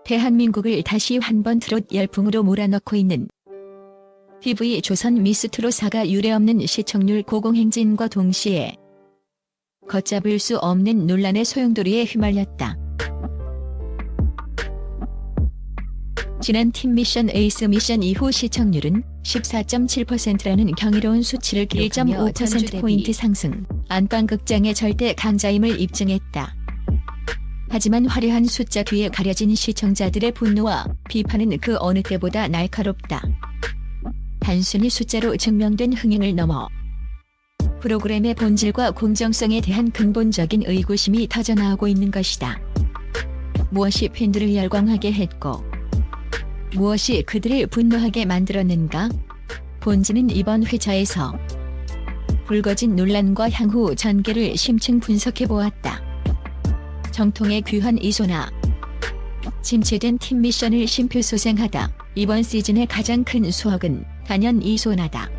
대한민국을 다시 한번 트롯 열풍으로 몰아넣고 있는 TV 조선 미스트롯4가 유례없는 시청률 고공행진과 동시에 걷잡을 수 없는 논란의 소용돌이에 휘말렸다. 지난 팀 미션 에이스 미션 이후 시청률은 14.7%라는 경이로운 수치를 기록하며 1.5%포인트 상승, 안방극장의 절대 강자임을 입증했다. 하지만 화려한 숫자 뒤에 가려진 시청자들의 분노와 비판은 그 어느 때보다 날카롭다. 단순히 숫자로 증명된 흥행을 넘어 프로그램의 본질과 공정성에 대한 근본적인 의구심이 터져나오고 있는 것이다. 무엇이 팬들을 열광하게 했고 무엇이 그들을 분노하게 만들었는가? 본지는 이번 회차에서 불거진 논란과 향후 전개를 심층 분석해보았다. 정통의 귀환 이소나. 침체된 팀 미션을 심표소생하다. 이번 시즌의 가장 큰 수확은 단연 이소나다.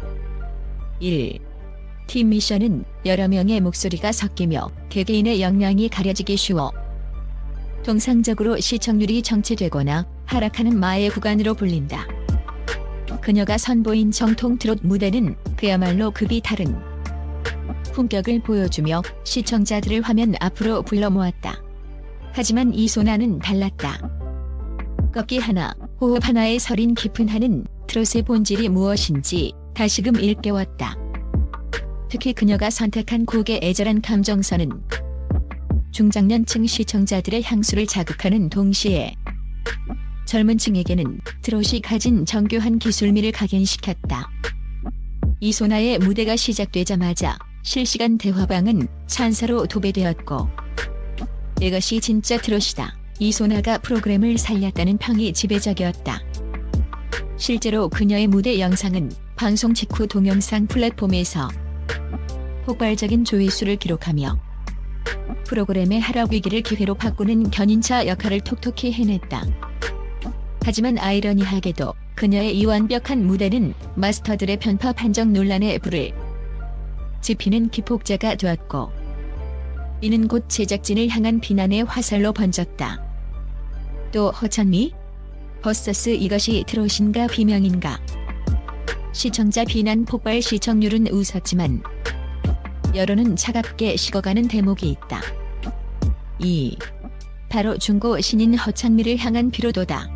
1. 팀 미션은 여러 명의 목소리가 섞이며 개개인의 역량이 가려지기 쉬워 통상적으로 시청률이 정체되거나 하락하는 마의 구간으로 불린다. 그녀가 선보인 정통 트롯 무대는 그야말로 급이 다른 품격을 보여주며 시청자들을 화면 앞으로 불러 모았다. 하지만 이소나는 달랐다. 꺾기 하나, 호흡 하나에 서린 깊은 한은 트롯의 본질이 무엇인지 다시금 일깨웠다. 특히 그녀가 선택한 곡의 애절한 감정선은 중장년층 시청자들의 향수를 자극하는 동시에 젊은 층에게는 트롯이 가진 정교한 기술미를 각인시켰다. 이소나의 무대가 시작되자마자 실시간 대화방은 찬사로 도배되었고 이것이 진짜 트롯이다. 이소나가 프로그램을 살렸다는 평이 지배적이었다. 실제로 그녀의 무대 영상은 방송 직후 동영상 플랫폼에서 폭발적인 조회수를 기록하며 프로그램의 하락 위기를 기회로 바꾸는 견인차 역할을 톡톡히 해냈다. 하지만 아이러니하게도 그녀의 이 완벽한 무대는 마스터들의 편파 판정 논란에 불을 지피는 기폭제가 되었고 이는 곧 제작진을 향한 비난의 화살로 번졌다. 또 허천미? vs 이것이 트롯인가 비명인가? 시청자 비난 폭발. 시청률은 웃었지만 여론은 차갑게 식어가는 대목이 있다. 2. 바로 중고 신인 허천미를 향한 피로도다.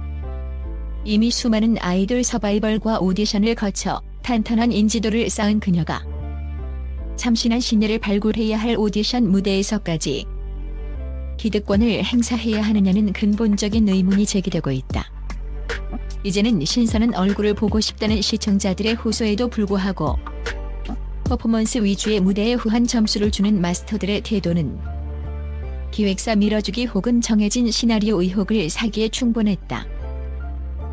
이미 수많은 아이돌 서바이벌과 오디션을 거쳐 탄탄한 인지도를 쌓은 그녀가 참신한 신예를 발굴해야 할 오디션 무대에서까지 기득권을 행사해야 하느냐는 근본적인 의문이 제기되고 있다. 이제는 신선한 얼굴을 보고 싶다는 시청자들의 호소에도 불구하고 퍼포먼스 위주의 무대에 후한 점수를 주는 마스터들의 태도는 기획사 밀어주기 혹은 정해진 시나리오 의혹을 사기에 충분했다.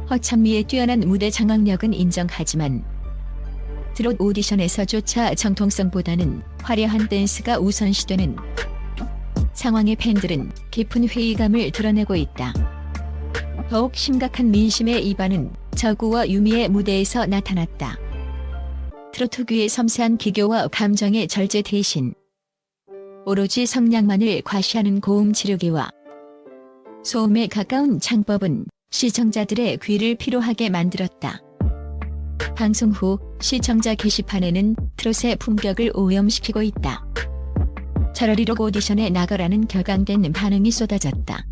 허천미의 뛰어난 무대 장악력은 인정하지만 트롯 오디션에서조차 정통성보다는 화려한 댄스가 우선시되는 상황의 팬들은 깊은 회의감을 드러내고 있다. 더욱 심각한 민심의 이반은 저구와 유미의 무대에서 나타났다. 트로트계의 섬세한 기교와 감정의 절제 대신 오로지 성량만을 과시하는 고음 지르기와 소음에 가까운 창법은 시청자들의 귀를 피로하게 만들었다. 방송 후 시청자 게시판에는 트롯의 품격을 오염시키고 있다. 차라리 록 오디션에 나가라는 격앙된 반응이 쏟아졌다.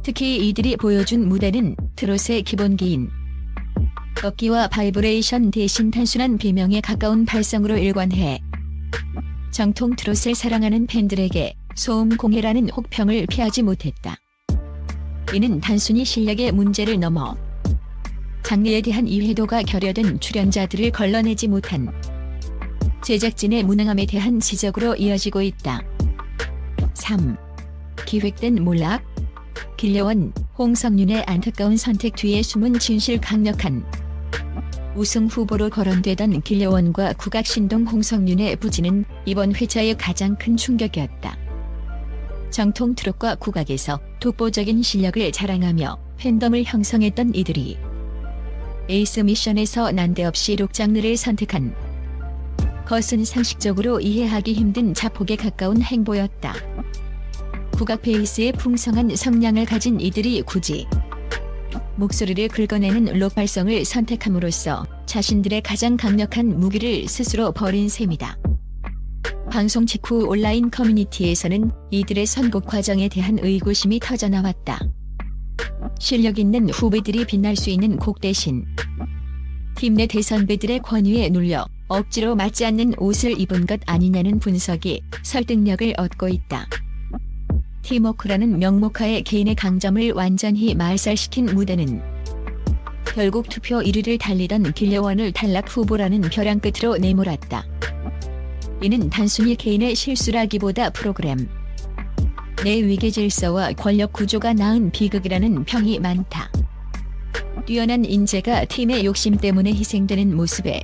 특히 이들이 보여준 무대는 트롯의 기본기인 꺾기와 바이브레이션 대신 단순한 비명에 가까운 발성으로 일관해 정통 트롯을 사랑하는 팬들에게 소음 공해라는 혹평을 피하지 못했다. 이는 단순히 실력의 문제를 넘어 장르에 대한 이해도가 결여된 출연자들을 걸러내지 못한 제작진의 무능함에 대한 지적으로 이어지고 있다. 3. 기획된 몰락. 길려원, 홍성윤의 안타까운 선택 뒤에 숨은 진실. 강력한 우승 후보로 거론되던 길려원과 국악신동 홍성윤의 부진은 이번 회차의 가장 큰 충격이었다. 정통 트롯과 국악에서 독보적인 실력을 자랑하며 팬덤을 형성했던 이들이 에이스 미션에서 난데없이 록 장르를 선택한 것은 상식적으로 이해하기 힘든 자폭에 가까운 행보였다. 국악 베이스의 풍성한 성량을 가진 이들이 굳이 목소리를 긁어내는 록발성을 선택함으로써 자신들의 가장 강력한 무기를 스스로 버린 셈이다. 방송 직후 온라인 커뮤니티에서는 이들의 선곡 과정에 대한 의구심이 터져나왔다. 실력 있는 후배들이 빛날 수 있는 곡 대신 팀 내 대선배들의 권위에 눌려 억지로 맞지 않는 옷을 입은 것 아니냐는 분석이 설득력을 얻고 있다. 팀워크라는 명목하에 개인의 강점을 완전히 말살시킨 무대는 결국 투표 1위를 달리던 길려원을 탈락 후보라는 벼랑 끝으로 내몰았다. 이는 단순히 개인의 실수라기보다 프로그램 내 위계 질서와 권력 구조가 낳은 비극이라는 평이 많다. 뛰어난 인재가 팀의 욕심 때문에 희생되는 모습에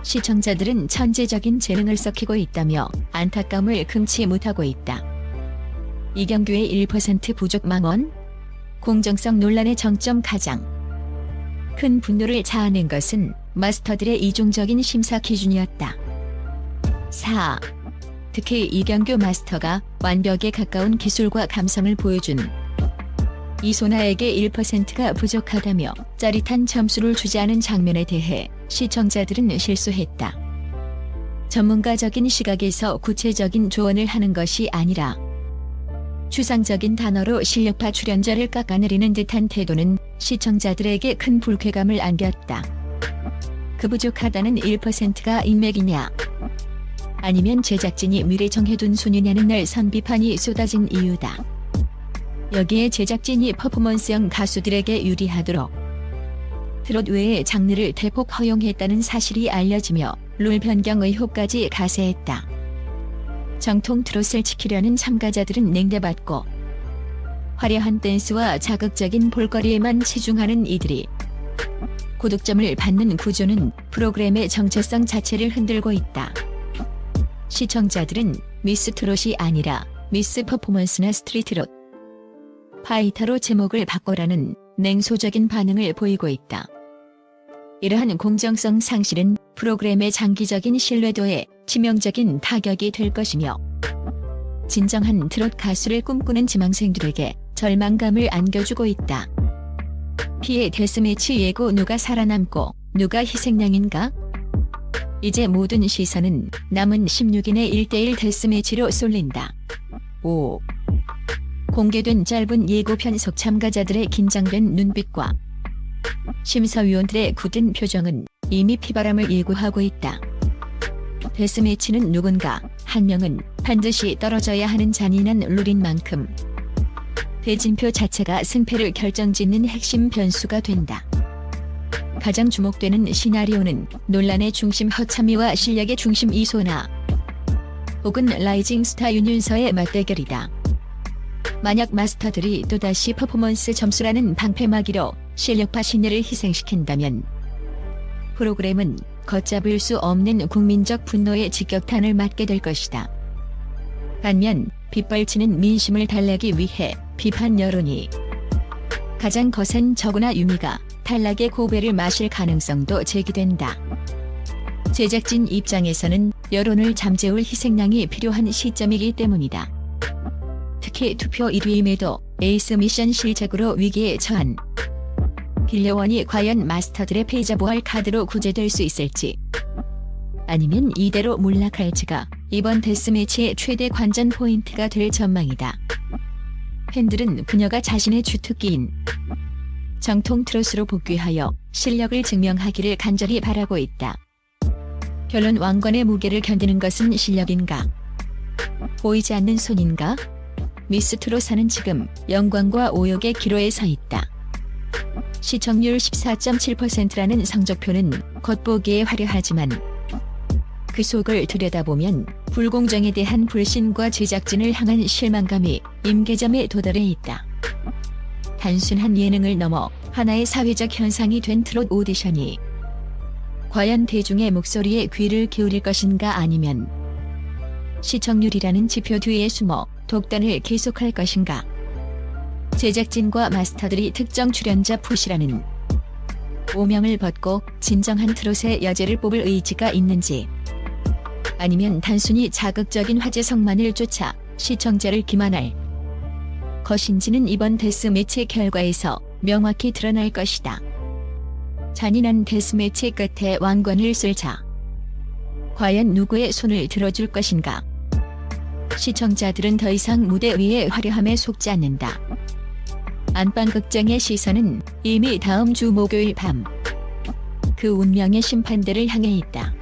시청자들은 천재적인 재능을 썩히고 있다며 안타까움을 금치 못하고 있다. 이경규의 1% 부족 망언? 공정성 논란의 정점. 가장 큰 분노를 자아낸 것은 마스터들의 이중적인 심사 기준이었다. 4. 특히 이경규 마스터가 완벽에 가까운 기술과 감성을 보여준 이소나에게 1%가 부족하다며 짜릿한 점수를 주지 않은 장면에 대해 시청자들은 실수했다. 전문가적인 시각에서 구체적인 조언을 하는 것이 아니라 추상적인 단어로 실력파 출연자를 깎아내리는 듯한 태도는 시청자들에게 큰 불쾌감을 안겼다. 그 부족하다는 1%가 인맥이냐? 아니면 제작진이 미리 정해둔 순위냐는 날선 비판이 쏟아진 이유다. 여기에 제작진이 퍼포먼스형 가수들에게 유리하도록 트롯 외의 장르를 대폭 허용했다는 사실이 알려지며 룰 변경 의혹까지 가세했다. 정통 트롯을 지키려는 참가자들은 냉대받고 화려한 댄스와 자극적인 볼거리에만 치중하는 이들이 고득점을 받는 구조는 프로그램의 정체성 자체를 흔들고 있다. 시청자들은 미스 트롯이 아니라 미스 퍼포먼스나 스트리트롯 파이터로 제목을 바꿔라는 냉소적인 반응을 보이고 있다. 이러한 공정성 상실은 프로그램의 장기적인 신뢰도에 치명적인 타격이 될 것이며 진정한 트롯 가수를 꿈꾸는 지망생들에게 절망감을 안겨주고 있다. 피해 데스매치 예고 누가 살아남고 누가 희생양인가? 이제 모든 시선은 남은 16인의 1대1 데스매치로 쏠린다. 5. 공개된 짧은 예고편 속 참가자들의 긴장된 눈빛과 심사위원들의 굳은 표정은 이미 피바람을 예고하고 있다. 데스매치는 누군가 한 명은 반드시 떨어져야 하는 잔인한 룰인 만큼 대진표 자체가 승패를 결정짓는 핵심 변수가 된다. 가장 주목되는 시나리오는 논란의 중심 허참이와 실력의 중심 이소나 혹은 라이징 스타 윤윤서의 맞대결이다. 만약 마스터들이 또다시 퍼포먼스 점수라는 방패막이로 실력파 신예를 희생시킨다면 프로그램은 걷잡을 수 없는 국민적 분노의 직격탄을 맞게 될 것이다. 반면 빗발치는 민심을 달래기 위해 비판 여론이 가장 거센 저구나 유미가 탈락의 고배를 마실 가능성도 제기된다. 제작진 입장에서는 여론을 잠재울 희생양이 필요한 시점이기 때문이다. 특히 투표 1위임에도 에이스 미션 실책으로 위기에 처한 빌려원이 과연 마스터들의 패자부활 카드로 구제될 수 있을지 아니면 이대로 몰락할지가 이번 데스매치의 최대 관전 포인트가 될 전망이다. 팬들은 그녀가 자신의 주특기인 정통 트롯으로 복귀하여 실력을 증명하기를 간절히 바라고 있다. 결론 왕관의 무게를 견디는 것은 실력인가? 보이지 않는 손인가? 미스 트롯사는 지금 영광과 오욕의 기로에 서 있다. 시청률 14.7%라는 성적표는 겉보기에 화려하지만 그 속을 들여다보면 불공정에 대한 불신과 제작진을 향한 실망감이 임계점에 도달해 있다. 단순한 예능을 넘어 하나의 사회적 현상이 된 트롯 오디션이 과연 대중의 목소리에 귀를 기울일 것인가 아니면 시청률이라는 지표 뒤에 숨어 독단을 계속할 것인가. 제작진과 마스터들이 특정 출연자 푸시라는 오명을 벗고 진정한 트롯의 여제를 뽑을 의지가 있는지 아니면 단순히 자극적인 화제성만을 쫓아 시청자를 기만할 것인지는 이번 데스매치 결과에서 명확히 드러날 것이다. 잔인한 데스매치 끝에 왕관을 쓸 자. 과연 누구의 손을 들어줄 것인가? 시청자들은 더 이상 무대 위의 화려함에 속지 않는다. 안방극장의 시선은 이미 다음 주 목요일 밤 그 운명의 심판대를 향해 있다.